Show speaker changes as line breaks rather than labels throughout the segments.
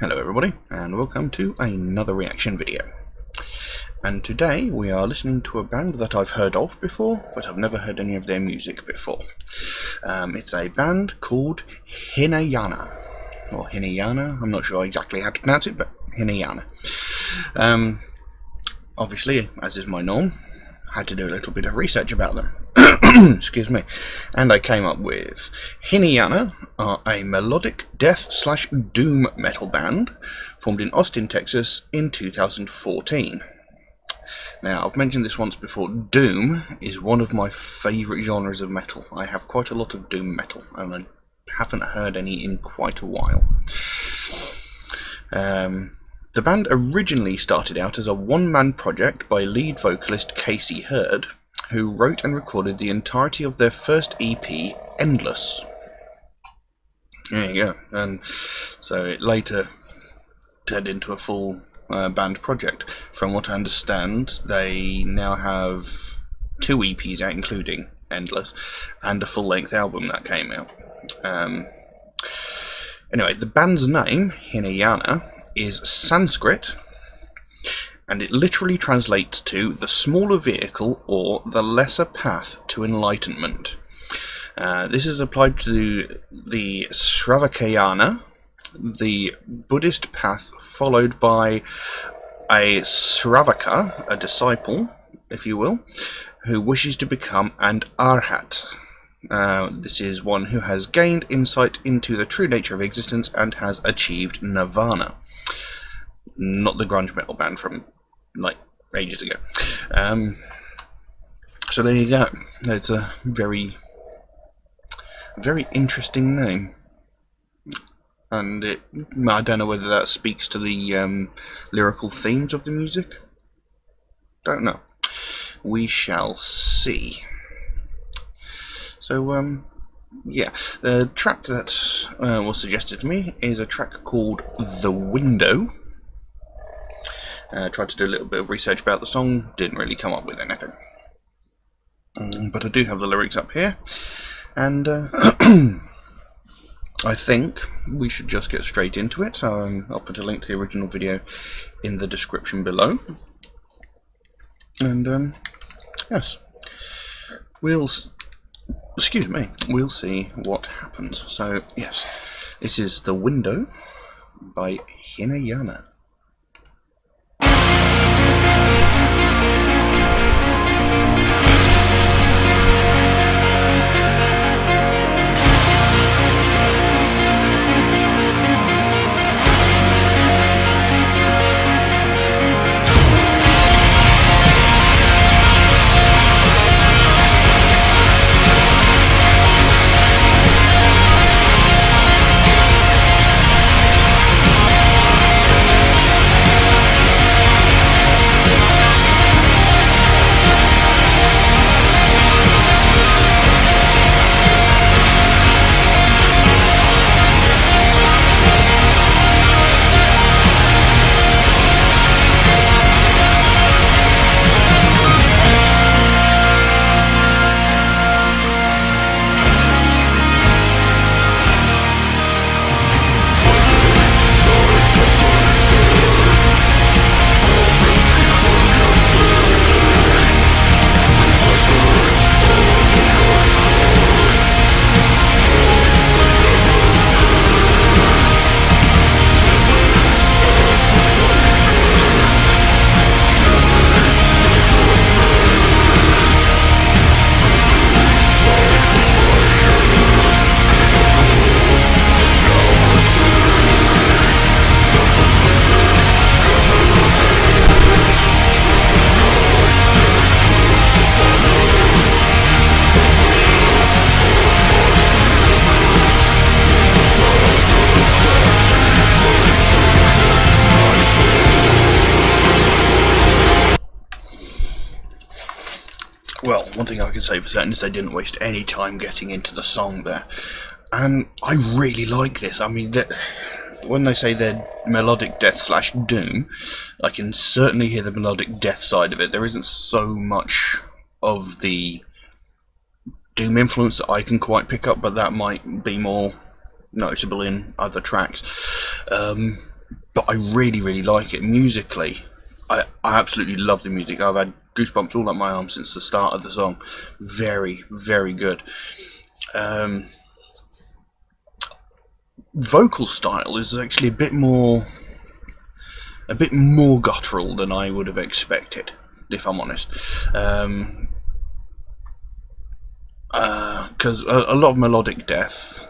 Hello everybody, and welcome to another reaction video. And today we are listening to a band that I've heard of before, but I've never heard any of their music before. It's a band called Hinayana, or Hinayana, I'm not sure exactly how to pronounce it, but Hinayana. Obviously, as is my norm, I had to do a little bit of research about them. Excuse me. And I came up with Hinayana are a melodic death/doom metal band formed in Austin, Texas in 2014. Now, I've mentioned this once before. Doom is one of my favourite genres of metal. I have quite a lot of doom metal, and I haven't heard any in quite a while. The band originally started out as a one-man project by lead vocalist Casey Hurd, who wrote and recorded the entirety of their first EP, Endless. There you go. And so it later turned into a full band project. From what I understand, they now have 2 EPs out, including Endless, and a full-length album that came out. Anyway, the band's name, Hinayana, is Sanskrit, and it literally translates to the smaller vehicle or the lesser path to enlightenment. This is applied to the Sravakayana, the Buddhist path, followed by a Sravaka, a disciple, if you will, who wishes to become an Arhat. This is one who has gained insight into the true nature of existence and has achieved Nirvana. Not the grunge metal band from like ages ago. So there you go. It's a very interesting name, and I don't know whether that speaks to the lyrical themes of the music. Don't know. We shall see. So yeah, the track that was suggested to me is a track called The Window. Tried to do a little bit of research about the song, didn't really come up with anything. But I do have the lyrics up here, and I think we should just get straight into it. So I'll put a link to the original video in the description below. And yes, we'll see what happens. So yes, this is The Window by Hinayana. Well, one thing I can say for certain is they didn't waste any time getting into the song there. And I really like this. I mean, when they say they're melodic death/doom, I can certainly hear the melodic death side of it. There isn't so much of the doom influence that I can quite pick up, but that might be more noticeable in other tracks. but I really, really like it musically. I absolutely love the music. I've had goosebumps all up my arm since the start of the song. Very, very good. Vocal style is actually a bit more guttural than I would have expected, if I'm honest. Because a lot of melodic death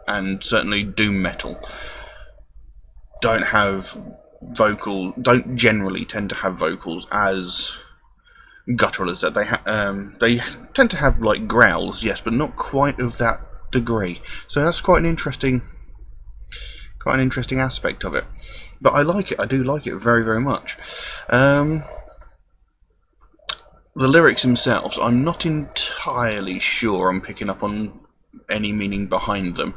and certainly doom metal don't generally tend to have vocals as guttural as that. They tend to have like growls, yes, but not quite of that degree. So that's quite an interesting aspect of it. But I like it. I do like it very, very much. The lyrics themselves, I'm not entirely sure I'm picking up on any meaning behind them.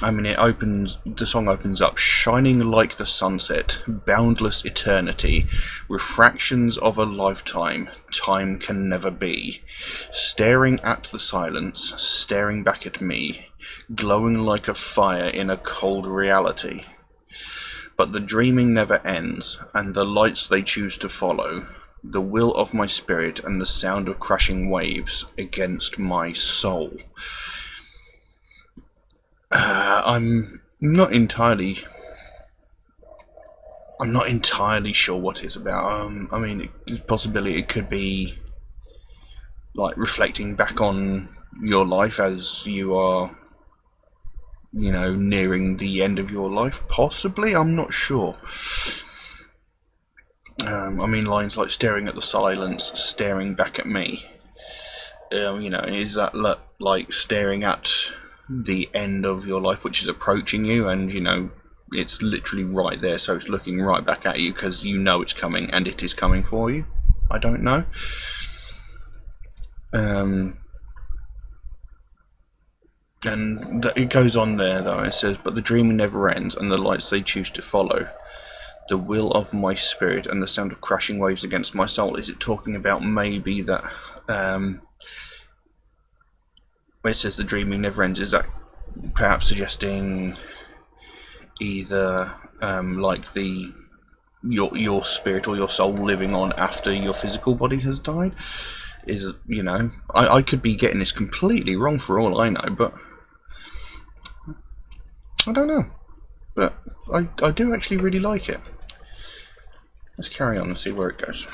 I mean, the song opens up, shining like the sunset, boundless eternity, refractions of a lifetime, time can never be, staring at the silence, staring back at me, glowing like a fire in a cold reality. But the dreaming never ends, and the lights they choose to follow, the will of my spirit and the sound of crashing waves against my soul. I'm not entirely sure what it's about. I mean, possibly it could be like reflecting back on your life as you are, nearing the end of your life. Possibly, I'm not sure. I mean, lines like staring at the silence, staring back at me. Is that like staring at the end of your life, which is approaching you, and it's literally right there, so it's looking right back at you because it's coming, and it is coming for you? I don't know. And it goes on there though. It says, but the dreaming never ends, and the lights they choose to follow, the will of my spirit and the sound of crashing waves against my soul. Is it talking about maybe that where it says the dreaming never ends, is that perhaps suggesting either like your spirit or your soul living on after your physical body has died? I could be getting this completely wrong for all I know, but I don't know. But I do actually really like it. Let's carry on and see where it goes.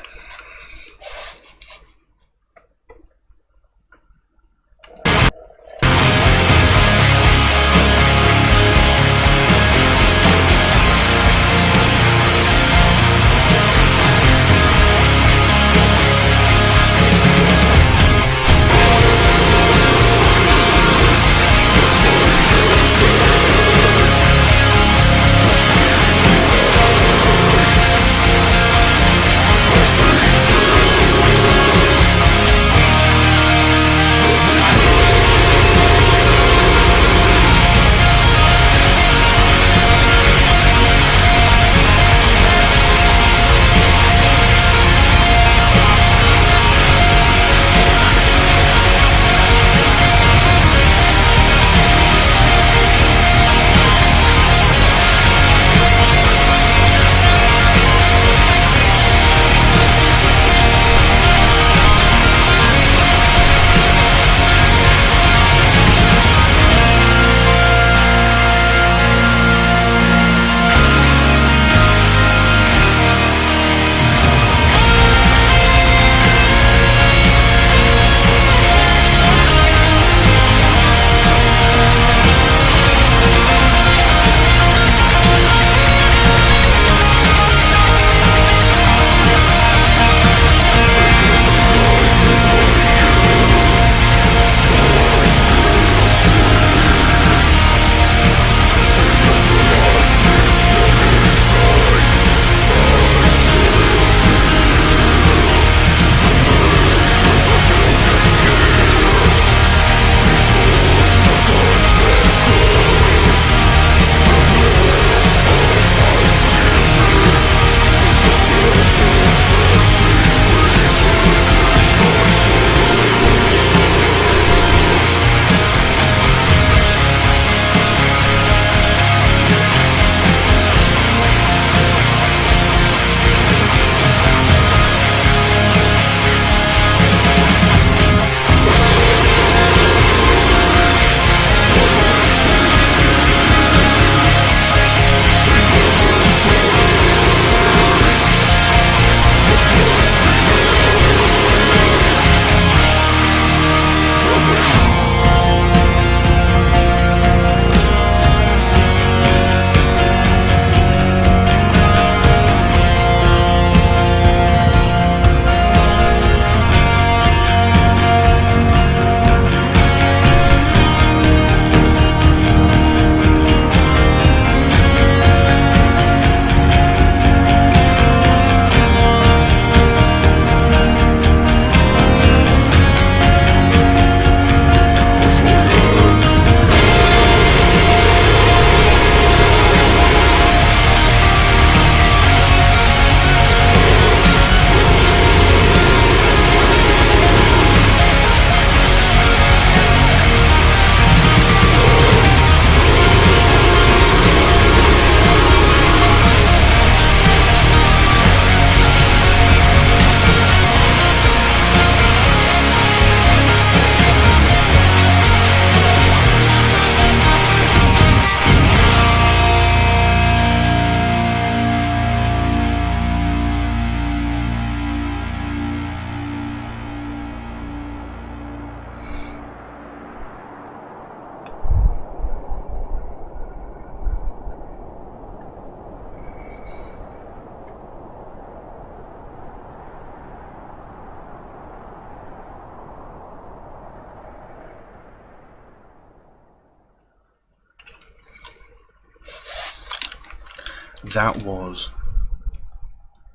That was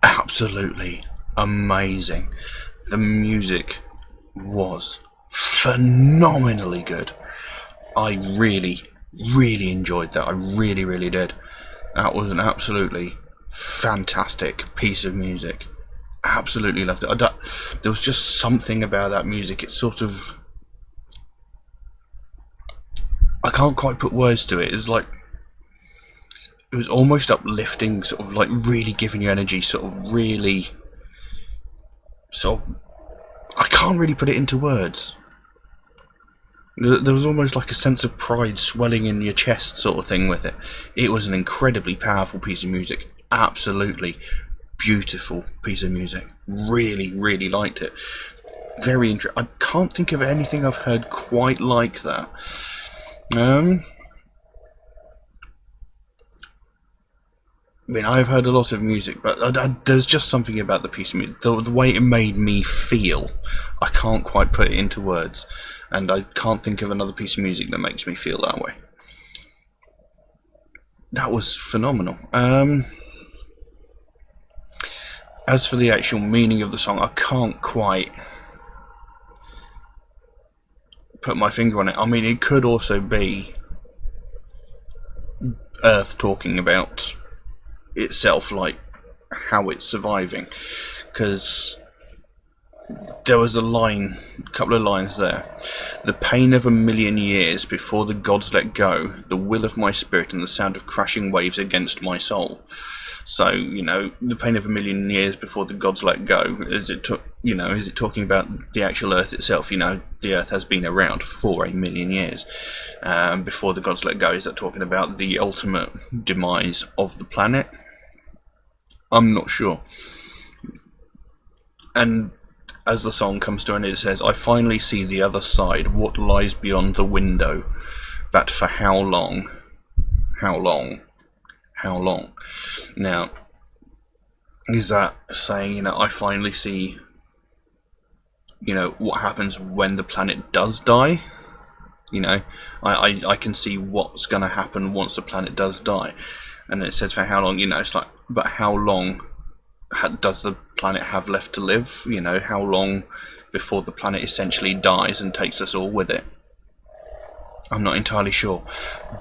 absolutely amazing. The music was phenomenally good. I really, really enjoyed that. I really, really did. That was an absolutely fantastic piece of music. Absolutely loved it. There was just something about that music. It sort of, I can't quite put words to it. It was like, it was almost uplifting, sort of like really giving you energy, sort of really, I can't really put it into words. There was almost like a sense of pride swelling in your chest sort of thing with it. It was an incredibly powerful piece of music. Absolutely beautiful piece of music. Really, really liked it. Very interesting. I can't think of anything I've heard quite like that. I mean, I've heard a lot of music, but there's just something about the piece of music, the way it made me feel. I can't quite put it into words, and I can't think of another piece of music that makes me feel that way. That was phenomenal. As for the actual meaning of the song, I can't quite put my finger on it. I mean, it could also be Earth talking about itself, like how it's surviving, because there was a couple of lines there. The pain of 1,000,000 years before the gods let go, the will of my spirit and the sound of crashing waves against my soul. So, you know, the pain of 1,000,000 years before the gods let go, is it talking about the actual Earth itself? You know, the Earth has been around for 1,000,000 years before the gods let go. Is that talking about the ultimate demise of the planet? I'm not sure. And as the song comes to an end, it says, I finally see the other side, what lies beyond the window, that for how long, how long, how long. Now, is that saying, you know, I finally see, you know, what happens when the planet does die? You know, I can see what's going to happen once the planet does die. And it says for how long, you know, it's like, but how long does the planet have left to live? You know, how long before the planet essentially dies and takes us all with it? I'm not entirely sure,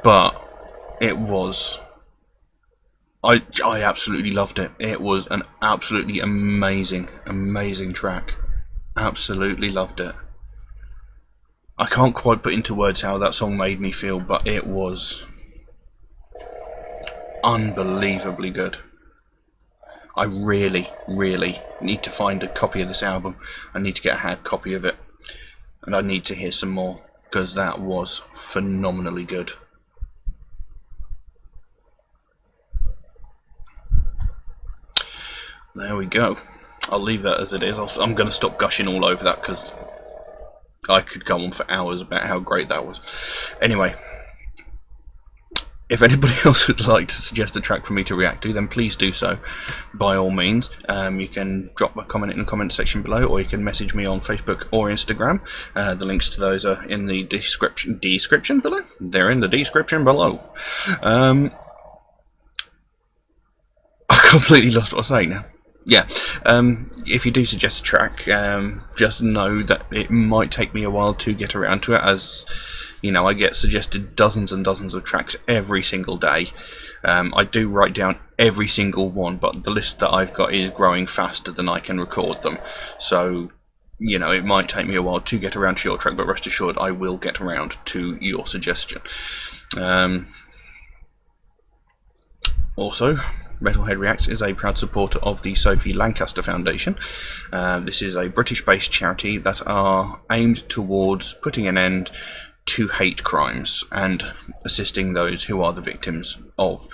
but it was, I absolutely loved it. It was an absolutely amazing track. Absolutely loved it. I can't quite put into words how that song made me feel, but it was unbelievably good. I really, really need to find a copy of this album. I need to get a hard copy of it, and I need to hear some more, because that was phenomenally good. There we go. I'll leave that as it is. I'm going to stop gushing all over that, because I could go on for hours about how great that was. Anyway, if anybody else would like to suggest a track for me to react to, then please do so, by all means. You can drop a comment in the comment section below, or you can message me on Facebook or Instagram. The links to those are in the description below. They're in the description below. I completely lost what I was saying now. Yeah, if you do suggest a track, just know that it might take me a while to get around to it, as you know, I get suggested dozens and dozens of tracks every single day. I do write down every single one, but the list that I've got is growing faster than I can record them. So, you know, it might take me a while to get around to your track, but rest assured I will get around to your suggestion. Also, Metalhead Reacts is a proud supporter of the Sophie Lancaster Foundation. This is a British-based charity that are aimed towards putting an end to hate crimes and assisting those who are the victims of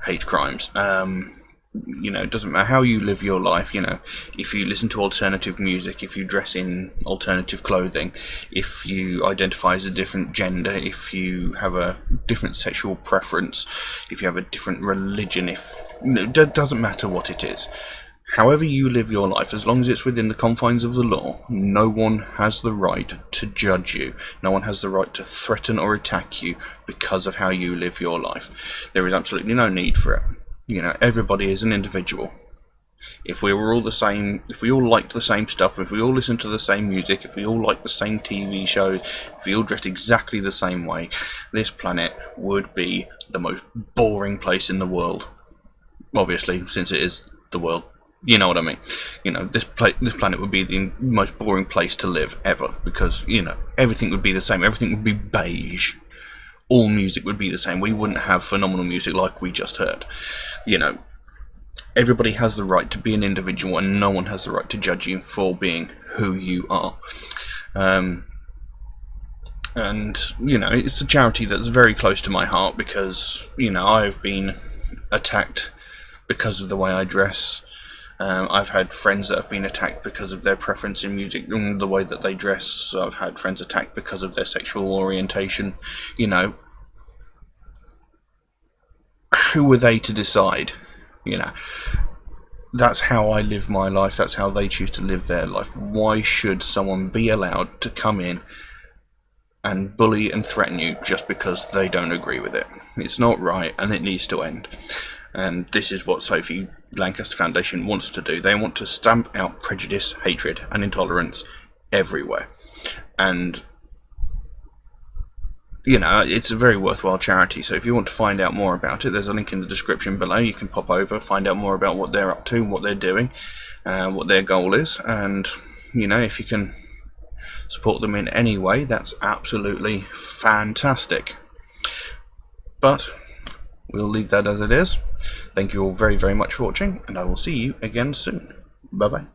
hate crimes. You know, it doesn't matter how you live your life, you know, if you listen to alternative music, if you dress in alternative clothing, if you identify as a different gender, if you have a different sexual preference, if you have a different religion, it doesn't matter what it is. However you live your life, as long as it's within the confines of the law, no one has the right to judge you. No one has the right to threaten or attack you because of how you live your life. There is absolutely no need for it. You know, everybody is an individual. If we were all the same, if we all liked the same stuff, if we all listened to the same music, if we all liked the same TV shows, if we all dressed exactly the same way, this planet would be the most boring place in the world. Obviously, since it is the world. You know what I mean? You know, this planet would be the most boring place to live ever, because, you know, everything would be the same. Everything would be beige. All music would be the same. We wouldn't have phenomenal music like we just heard. You know, everybody has the right to be an individual, and no one has the right to judge you for being who you are. And, you know, it's a charity that's very close to my heart because, you know, I've been attacked because of the way I dress. I've had friends that have been attacked because of their preference in music and the way that they dress. I've had friends attacked because of their sexual orientation. You know, who are they to decide? You know, that's how I live my life. That's how they choose to live their life. Why should someone be allowed to come in and bully and threaten you just because they don't agree with it? It's not right, and it needs to end. And this is what Sophie Lancaster Foundation wants to do. They want to stamp out prejudice, hatred, and intolerance everywhere. And, you know, it's a very worthwhile charity. So if you want to find out more about it, there's a link in the description below. You can pop over, find out more about what they're up to, what they're doing, what their goal is. And, you know, if you can support them in any way, that's absolutely fantastic. But we'll leave that as it is. Thank you all very, very much for watching, and I will see you again soon. Bye-bye.